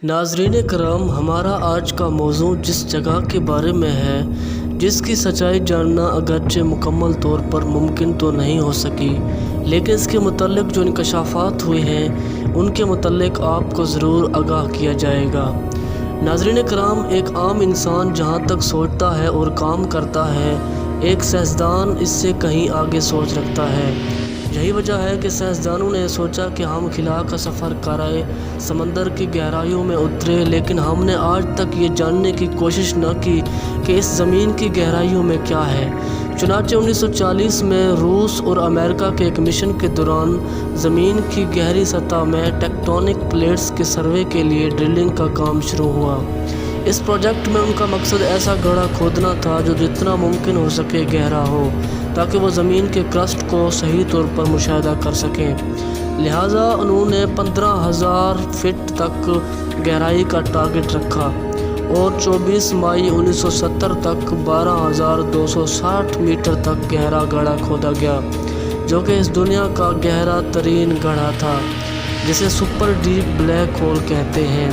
ناظرین کرام، ہمارا آج کا موضوع جس جگہ کے بارے میں ہے جس کی سچائی جاننا اگرچہ مکمل طور پر ممکن تو نہیں ہو سکی، لیکن اس کے متعلق جو انکشافات ہوئے ہیں ان کے متعلق آپ کو ضرور آگاہ کیا جائے گا۔ ناظرین کرام، ایک عام انسان جہاں تک سوچتا ہے اور کام کرتا ہے، ایک سائنسدان اس سے کہیں آگے سوچ رکھتا ہے۔ یہی وجہ ہے کہ سائنسدانوں نے سوچا کہ ہم خلا کا سفر کرائے، سمندر کی گہرائیوں میں اترے، لیکن ہم نے آج تک یہ جاننے کی کوشش نہ کی کہ اس زمین کی گہرائیوں میں کیا ہے۔ چنانچہ 1940 میں روس اور امریکہ کے ایک مشن کے دوران زمین کی گہری سطح میں ٹیکٹونک پلیٹس کے سروے کے لیے ڈرلنگ کا کام شروع ہوا۔ اس پروجیکٹ میں ان کا مقصد ایسا گڑھا کھودنا تھا جو جتنا ممکن ہو سکے گہرا ہو، تاکہ وہ زمین کے کرسٹ کو صحیح طور پر مشاہدہ کر سکیں۔ لہٰذا انہوں نے 15,000 فٹ تک گہرائی کا ٹارگٹ رکھا اور 24 مئی 1970 تک 12,260 میٹر تک گہرا گڑھا کھودا گیا، جو کہ اس دنیا کا گہرا ترین گڑھا تھا، جسے سپر ڈیپ بلیک ہول کہتے ہیں۔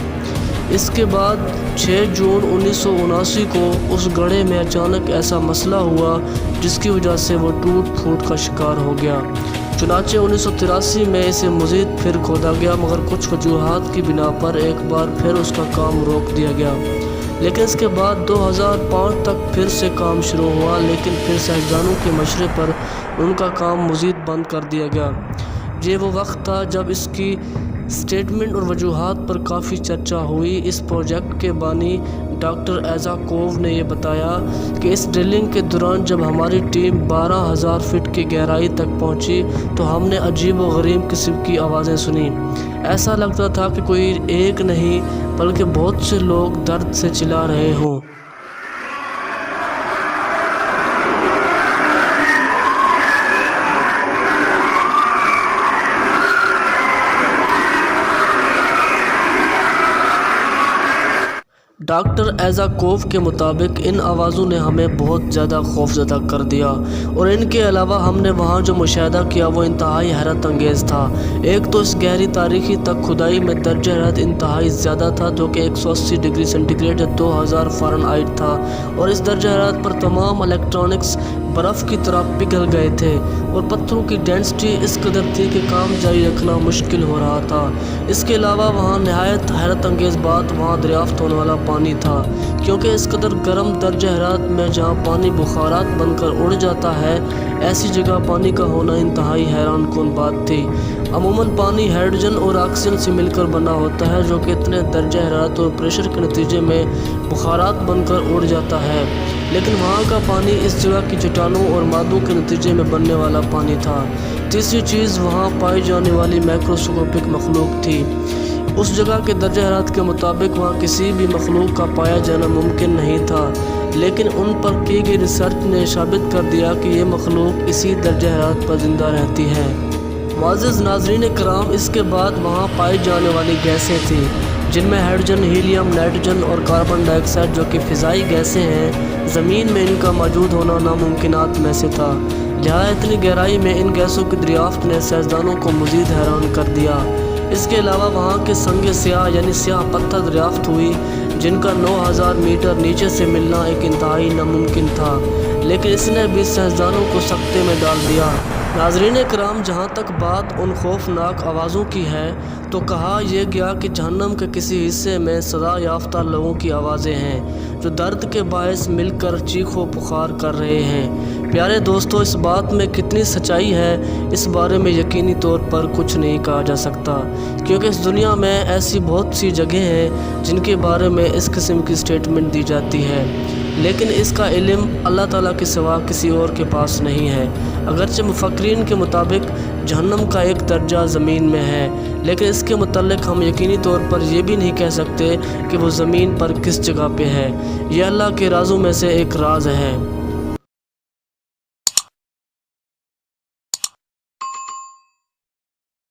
اس کے بعد 6 جون 1979 کو اس گڑھے میں اچانک ایسا مسئلہ ہوا جس کی وجہ سے وہ ٹوٹ پھوٹ کا شکار ہو گیا۔ چنانچہ 1983 میں اسے مزید پھر کھودا گیا، مگر کچھ وجوہات کی بنا پر ایک بار پھر اس کا کام روک دیا گیا، لیکن اس کے بعد 2005 تک پھر سے کام شروع ہوا، لیکن پھر سائنسدانوں کے مشورے پر ان کا کام مزید بند کر دیا گیا۔ یہ وہ وقت تھا جب اس کی اسٹیٹمنٹ اور وجوہات پر کافی چرچا ہوئی۔ اس پروجیکٹ کے بانی ڈاکٹر ایزاکوو نے یہ بتایا کہ اس ڈرلنگ کے دوران جب ہماری ٹیم 12,000 فٹ کی گہرائی تک پہنچی تو ہم نے عجیب و غریب قسم کی آوازیں سنیں۔ ایسا لگتا تھا کہ کوئی ایک نہیں بلکہ بہت سے لوگ درد سے چلا رہے ہوں۔ ڈاکٹر ایزاکوو کے مطابق ان آوازوں نے ہمیں بہت زیادہ خوفزدہ کر دیا، اور ان کے علاوہ ہم نے وہاں جو مشاہدہ کیا وہ انتہائی حیرت انگیز تھا۔ ایک تو اس گہری تاریخی تک کھدائی میں درجہ حرارت انتہائی زیادہ تھا، جو کہ 180 ڈگری سینٹی گریڈ یا 2000 فارنہائٹ تھا، اور اس درجہ حرارت پر تمام الیکٹرانکس برف کی طرح پگھل گئے تھے، اور پتھروں کی ڈینسٹی اس قدر تھی کہ کام جاری رکھنا مشکل ہو رہا تھا۔ اس کے علاوہ وہاں نہایت حیرت انگیز بات وہاں دریافت ہونے والا پانی تھا، کیونکہ اس قدر گرم درجہ حرارت میں جہاں پانی بخارات بن کر اڑ جاتا ہے، ایسی جگہ پانی کا ہونا انتہائی حیران کن بات تھی۔ عموماً پانی ہائیڈروجن اور آکسیجن سے مل کر بنا ہوتا ہے، جو کہ اتنے درجہ حرارت اور پریشر کے نتیجے میں بخارات بن کر اڑ جاتا ہے، لیکن وہاں کا پانی اس جگہ کی چٹانوں اور مادوں کے نتیجے میں بننے والا پانی تھا۔ تیسری چیز، وہاں پائی جانے والی مائکروسکوپک مخلوق تھی۔ اس جگہ کے درجہ حرارت کے مطابق وہاں کسی بھی مخلوق کا پایا جانا ممکن نہیں تھا، لیکن ان پر کی گئی ریسرچ نے ثابت کر دیا کہ یہ مخلوق اسی درجہ حرارت پر زندہ رہتی ہے۔ معزز ناظرین کرام، اس کے بعد وہاں پائی جانے والی گیسیں تھیں، جن میں ہائیڈروجن، ہیلیم، نائٹروجن اور کاربن ڈائی آکسائڈ، جو کہ فضائی گیسیں ہیں۔ زمین میں ان کا موجود ہونا ناممکنات میں سے تھا، لہٰذا اتنی گہرائی میں ان گیسوں کی دریافت نے سائنسدانوں کو مزید حیران کر دیا۔ اس کے علاوہ وہاں کے سنگ سیاہ یعنی سیاہ پتھر دریافت ہوئی، جن کا 9,000 میٹر نیچے سے ملنا ایک انتہائی ناممکن تھا، لیکن اس نے بھی سائنسدانوں کو سکتے میں ڈال دیا۔ ناظرین کرام، جہاں تک بات ان خوفناک آوازوں کی ہے تو کہا یہ گیا کہ جہنم کے کسی حصے میں سزا یافتہ لوگوں کی آوازیں ہیں، جو درد کے باعث مل کر چیخ و پکار کر رہے ہیں۔ پیارے دوستو، اس بات میں کتنی سچائی ہے اس بارے میں یقینی طور پر کچھ نہیں کہا جا سکتا، کیونکہ اس دنیا میں ایسی بہت سی جگہیں ہیں جن کے بارے میں اس قسم کی اسٹیٹمنٹ دی جاتی ہے، لیکن اس کا علم اللہ تعالیٰ کے سوا کسی اور کے پاس نہیں ہے۔ اگرچہ مفکرین کے مطابق جہنم کا ایک درجہ زمین میں ہے، لیکن اس کے متعلق ہم یقینی طور پر یہ بھی نہیں کہہ سکتے کہ وہ زمین پر کس جگہ پہ ہے۔ یہ اللہ کے رازوں میں سے ایک راز ہے۔